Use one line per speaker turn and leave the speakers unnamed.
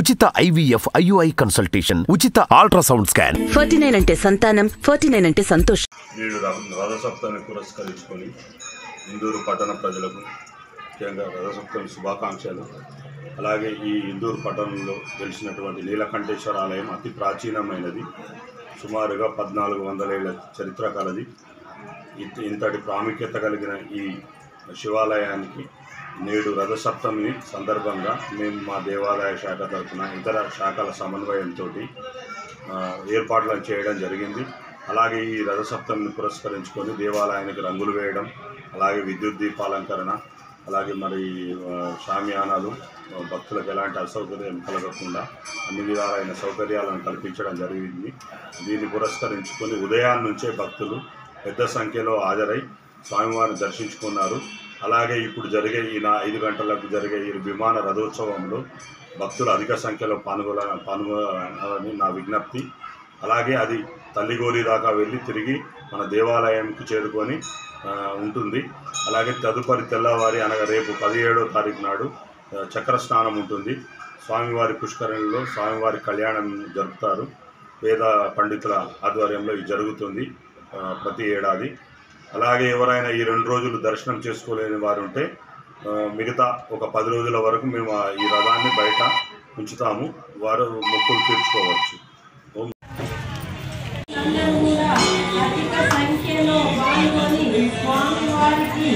ఉచిత IVF IUI consultation, ఉచిత ultrasound scan.
49 అంటే సంతానం, 49 అంటే సంతోషం.
నేడు రథసప్తమిని పురస్కరించుకొని ఇందూరు పట్టణ ప్రజలకు ముఖ్యంగా రథసప్తమి శుభాకాంక్షలు. అలాగే ఈ ఇందూరు పట్టణంలో వెలిసినటువంటి నీలకంఠేశ్వర ఆలయం అతి ప్రాచీనమైనది. సుమారుగా 1400 ఏళ్ల చరిత్ర కలది. ఇంతటి ప్రాముఖ్యత కలిగిన ఈ శివాలయానికి నేడు రథసప్తమి సందర్భంగా మేము మా దేవాలయ శాఖ తరఫున ఇతర శాఖల సమన్వయంతో ఏర్పాట్లను చేయడం జరిగింది. అలాగే ఈ రథసప్తమిని పురస్కరించుకొని దేవాలయానికి రంగులు వేయడం, అలాగే విద్యుత్ దీపాలంకరణ, అలాగే మరి షామియానాలు, భక్తులకు ఎలాంటి అసౌకర్యం కలగకుండా అన్ని విధాలైన సౌకర్యాలను కల్పించడం జరిగింది. దీన్ని పురస్కరించుకొని ఉదయాన్నే నుంచే భక్తులు పెద్ద సంఖ్యలో హాజరై స్వామివారిని దర్శించుకున్నారు. అలాగే ఇప్పుడు జరిగే ఈ 5 గంటలకు జరిగే ఈ విమాన రథోత్సవంలో భక్తులు అధిక సంఖ్యలో పాల్గొనాలని నా విజ్ఞప్తి. అలాగే అది తల్లిగోలి దాకా వెళ్ళి తిరిగి మన దేవాలయంకి చేరుకొని ఉంటుంది. అలాగే తదుపరి తెల్లవారి అనగా రేపు 17వ తారీఖు నాడు చక్ర స్నానం ఉంటుంది. స్వామివారి పుష్కరిణిలో స్వామివారి కళ్యాణం జరుపుతారు. వేద పండితుల ఆధ్వర్యంలో ఇది జరుగుతుంది ప్రతి ఏడాది. అలాగే ఎవరైనా ఈ 2 రోజులు దర్శనం చేసుకోలేని వారు ఉంటే మిగతా ఒక 10 రోజుల వరకు మేము ఈ రథాన్ని బయట ఉంచుతాము. వారు మొక్కులు తీర్చుకోవచ్చు.
స్వామివారికి